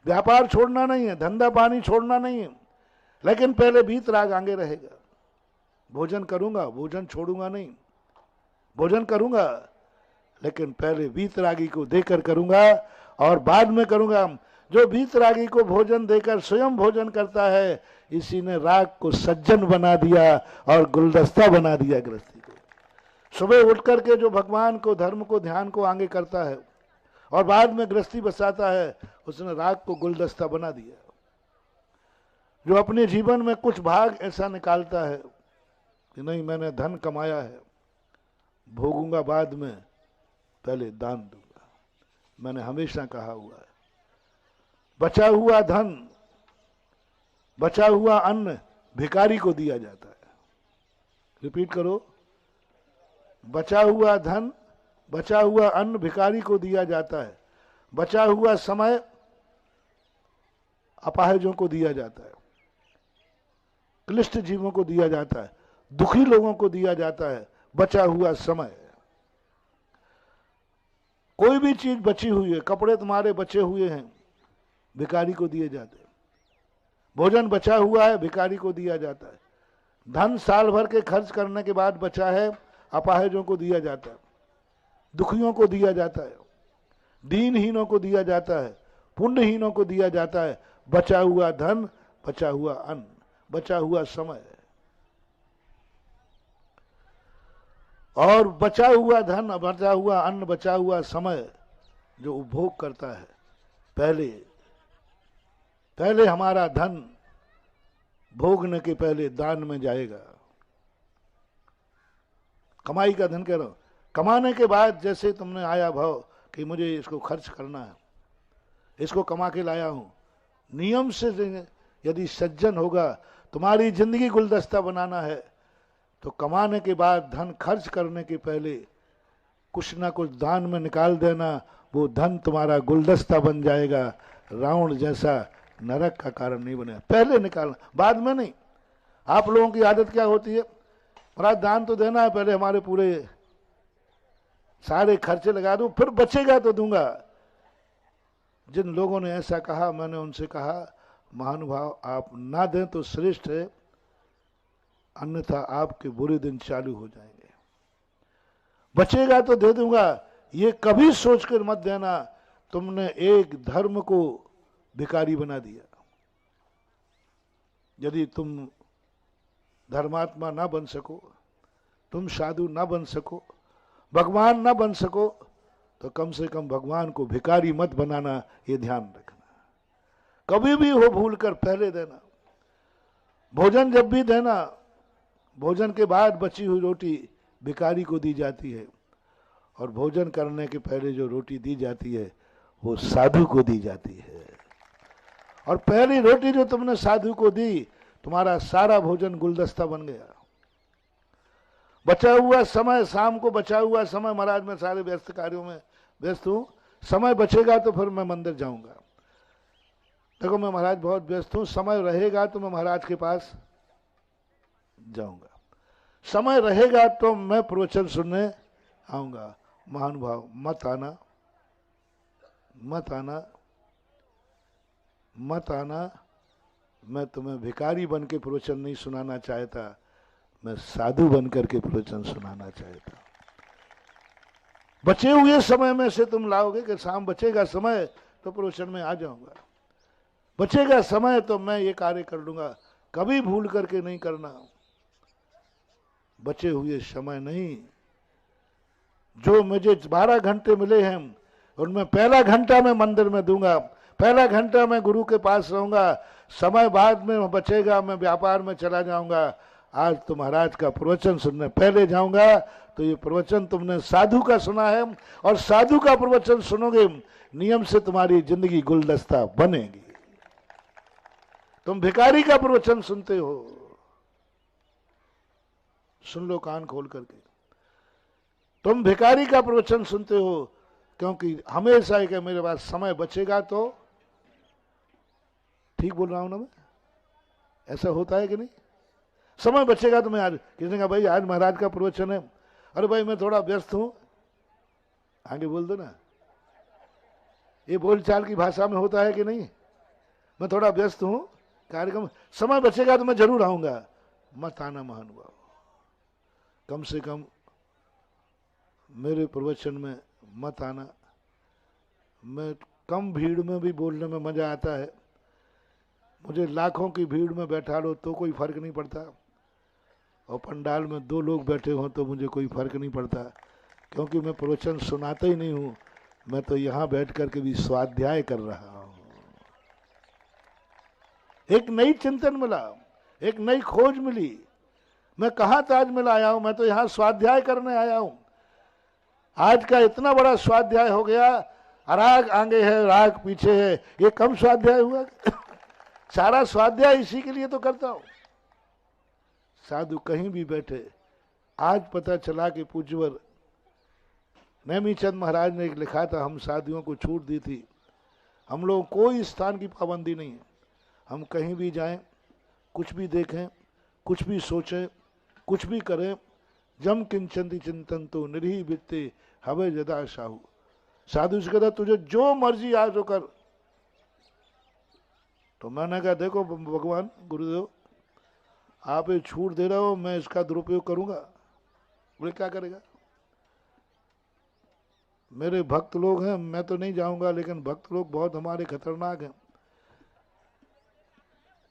व्यापार छोड़ना नहीं है, धंधा पानी छोड़ना नहीं है, लेकिन पहले वीतराग आगे रहेगा। भोजन करूंगा, भोजन छोड़ूंगा नहीं, भोजन करूंगा लेकिन पहले वीतरागी को देकर करूंगा और बाद में करूंगा। जो वीतरागी को भोजन देकर स्वयं भोजन करता है, इसी ने राग को सज्जन बना दिया और गुलदस्ता बना दिया गृहस्थी को। सुबह उठ करके जो भगवान को, धर्म को, ध्यान को आगे करता है और बाद में गृहस्थी बसाता है, उसने राग को गुलदस्ता बना दिया। जो अपने जीवन में कुछ भाग ऐसा निकालता है कि नहीं मैंने धन कमाया है, भोगूंगा बाद में, पहले दान दूंगा। मैंने हमेशा कहा हुआ है, बचा हुआ धन, बचा हुआ अन्न भिखारी को दिया जाता है। रिपीट करो, बचा हुआ धन, बचा हुआ अन्न भिखारी को दिया जाता है। बचा हुआ समय अपाहिजों को दिया जाता है, क्लिष्ट जीवों को दिया जाता है, दुखी लोगों को दिया जाता है। बचा हुआ समय, कोई भी चीज बची हुई है, कपड़े तुम्हारे बचे हुए हैं, भिखारी को दिए जाते हैं। भोजन बचा हुआ है, भिखारी को दिया जाता है। धन साल भर के खर्च करने के बाद बचा है, अपाहिजों को दिया जाता है, दुखियों को दिया जाता है, दीनहीनों को दिया जाता है, पुण्यहीनों को दिया जाता है। बचा हुआ धन, बचा हुआ अन्न, बचा हुआ समय और बचा हुआ धन, बचा हुआ अन्न, बचा हुआ समय जो उपभोग करता है, पहले हमारा धन भोगने के पहले दान में जाएगा। कमाई का धन कह रहा हूं, कमाने के बाद जैसे तुमने आया भाव कि मुझे इसको खर्च करना है, इसको कमा के लाया हूं, नियम से यदि सज्जन होगा, तुम्हारी जिंदगी गुलदस्ता बनाना है तो कमाने के बाद धन खर्च करने के पहले कुछ ना कुछ दान में निकाल देना। वो धन तुम्हारा गुलदस्ता बन जाएगा, रावण जैसा नरक का कारण नहीं बनेगा। पहले निकालना, बाद में नहीं। आप लोगों की आदत क्या होती है, महाराज दान तो देना है, पहले हमारे पूरे सारे खर्चे लगा दूं, फिर बचेगा तो दूंगा। जिन लोगों ने ऐसा कहा, मैंने उनसे कहा महानुभाव आप ना दें तो श्रेष्ठ है, अन्यथा आपके बुरे दिन चालू हो जाएंगे। बचेगा तो दे दूंगा, ये कभी सोचकर मत देना तुमने एक धर्म को भिखारी बना दिया। यदि तुम धर्मात्मा ना बन सको, तुम साधु ना बन सको, भगवान ना बन सको, तो कम से कम भगवान को भिखारी मत बनाना, ये ध्यान रखना। कभी भी हो भूल कर पहले देना। भोजन जब भी देना, भोजन के बाद बची हुई रोटी भिखारी को दी जाती है और भोजन करने के पहले जो रोटी दी जाती है वो साधु को दी जाती है। और पहली रोटी जो तुमने साधु को दी, तुम्हारा सारा भोजन गुलदस्ता बन गया। बचा हुआ समय, शाम को बचा हुआ समय, महाराज मैं सारे व्यस्त कार्यों में व्यस्त हूं, समय बचेगा तो फिर मैं मंदिर जाऊंगा। देखो मैं महाराज बहुत व्यस्त हूं, समय रहेगा तो मैं महाराज के पास जाऊंगा, समय रहेगा तो मैं प्रवचन सुनने आऊंगा। महानुभाव मत आना, मत आना, मत आना। मैं तुम्हें भिखारी बन के प्रवचन नहीं सुनाना चाहता, मैं साधु बन करके प्रवचन सुनाना चाहता। बचे हुए समय में से तुम लाओगे कि शाम बचेगा समय तो प्रवचन में आ जाऊंगा, बचेगा समय तो मैं ये कार्य कर लूंगा। कभी भूल करके नहीं करना। बचे हुए समय नहीं, जो मुझे 12 घंटे मिले हैं उनमें पहला घंटा मैं मंदिर में दूंगा, पहला घंटा मैं गुरु के पास रहूंगा। समय बाद में बचेगा, मैं व्यापार में चला जाऊंगा। आज तो महाराज का प्रवचन सुनने पहले जाऊंगा, तो ये प्रवचन तुमने साधु का सुना है और साधु का प्रवचन सुनोगे, नियम से तुम्हारी जिंदगी गुलदस्ता बनेगी। तुम भिखारी का प्रवचन सुनते हो, सुन लो कान खोल करके, तुम भिखारी का प्रवचन सुनते हो, क्योंकि हमेशा है कि मेरे पास समय बचेगा तो, ठीक बोल रहा हूं ना मैं? ऐसा होता है कि नहीं? समय बचेगा तो मैं आज, किसी ने कहा भाई आज महाराज का प्रवचन है, अरे भाई मैं थोड़ा व्यस्त हूं, आगे बोल दो ना। ये बोलचाल की भाषा में होता है कि नहीं? मैं थोड़ा व्यस्त हूं, कार्यक्रम समय बचेगा तो मैं जरूर आऊंगा। मत आना महानुभाव, कम से कम मेरे प्रवचन में मत आना। मैं कम भीड़ में भी बोलने में मजा आता है। मुझे लाखों की भीड़ में बैठा लो तो कोई फर्क नहीं पड़ता, और पंडाल में 2 लोग बैठे हों तो मुझे कोई फर्क नहीं पड़ता, क्योंकि मैं प्रवचन सुनाता ही नहीं हूं, मैं तो यहां बैठ करके भी स्वाध्याय कर रहा हूं। एक नई चिंतन मिला, एक नई खोज मिली। मैं कहां ताजमहल आया हूं, मैं तो यहां स्वाध्याय करने आया हूं। आज का इतना बड़ा स्वाध्याय हो गया, राग आगे है, राग पीछे है, ये कम स्वाध्याय हुआ? सारा स्वाध्याय इसी के लिए तो करता हूं। साधु कहीं भी बैठे, आज पता चला कि पूज्यवर नेमीचंद महाराज ने एक लिखा था, हम साधुओं को छूट दी थी, हम लोग कोई स्थान की पाबंदी नहीं है, हम कहीं भी जाएं, कुछ भी देखें, कुछ भी सोचें, कुछ भी करें, जम किंचंती चिंतन तो निरीह वित्ते हवे जदा साहू। साधु से कहता तुझे जो मर्जी आज हो कर। तो मैंने कहा देखो भगवान गुरुदेव, आप ये छूट दे रहे हो, मैं इसका दुरुपयोग करूंगा। बोले क्या करेगा? मेरे भक्त लोग हैं, मैं तो नहीं जाऊंगा, लेकिन भक्त लोग बहुत हमारे खतरनाक हैं।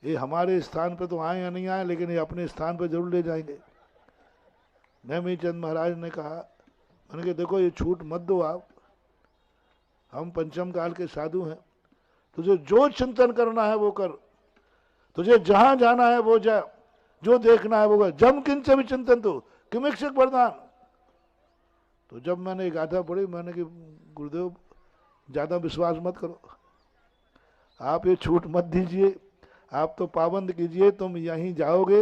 ये हमारे स्थान पे तो आए या नहीं आए, लेकिन ये अपने स्थान पे जरूर ले जाएंगे। नेमीचंद महाराज ने कहा, मैंने कहा देखो ये छूट मत दो आप, हम पंचम काल के साधु हैं, तुझे जो चिंतन करना है वो कर, तुझे जहां जाना है वो जा, जो देखना है वो कर, जम किंच भी चिंतन तो किमिक्षक वरदान। तो जब मैंने एक गाथा पढ़ी, मैंने कि गुरुदेव ज्यादा विश्वास मत करो, आप ये छूट मत दीजिए, आप तो पाबंद कीजिए, तुम यहीं जाओगे,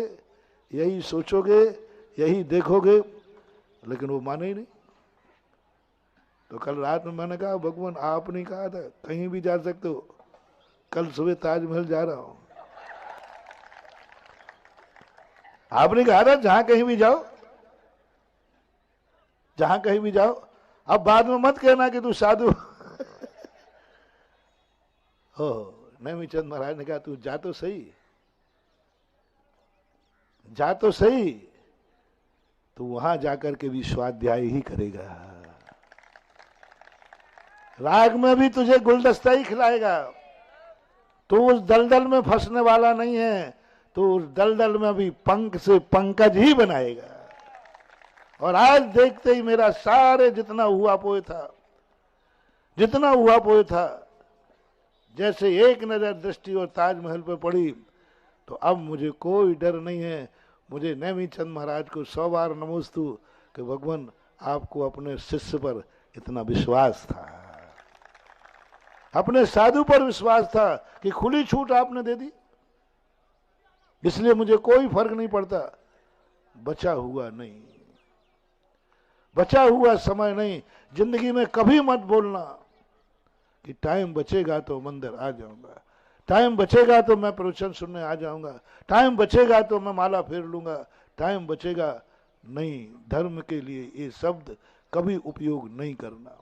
यही सोचोगे, यही देखोगे। लेकिन वो माने ही नहीं। तो कल रात में मैंने कहा भगवान आपने कहा था कहीं भी जा सकते हो, कल सुबह ताजमहल जा रहा हूं। आपने कहा था जहां कहीं भी जाओ, जहां कहीं भी जाओ। अब बाद में मत कहना कि तू साधु हो। नेमीचंद महाराज ने कहा तू जा तो सही, जा तो सही, तो वहां जाकर के भी स्वाध्याय ही करेगा। राग में भी तुझे गुलदस्ता ही खिलाएगा। तो उस दलदल में फंसने वाला नहीं है, तो उस दलदल में भी पंख से पंकज ही बनाएगा। और आज देखते ही मेरा सारे जितना हुआ पोए था, जितना हुआ पोए था, जैसे एक नजर दृष्टि और ताजमहल पर पड़ी, तो अब मुझे कोई डर नहीं है। मुझे नेमीचंद महाराज को 100 बार नमोस्तु कि भगवान आपको अपने शिष्य पर इतना विश्वास था, अपने साधु पर विश्वास था कि खुली छूट आपने दे दी, इसलिए मुझे कोई फर्क नहीं पड़ता। बचा हुआ नहीं, बचा हुआ समय नहीं। जिंदगी में कभी मत बोलना कि टाइम बचेगा तो मंदिर आ जाऊंगा, टाइम बचेगा तो मैं प्रवचन सुनने आ जाऊंगा, टाइम बचेगा तो मैं माला फेर लूंगा, टाइम बचेगा नहीं। धर्म के लिए ये शब्द कभी उपयोग नहीं करना।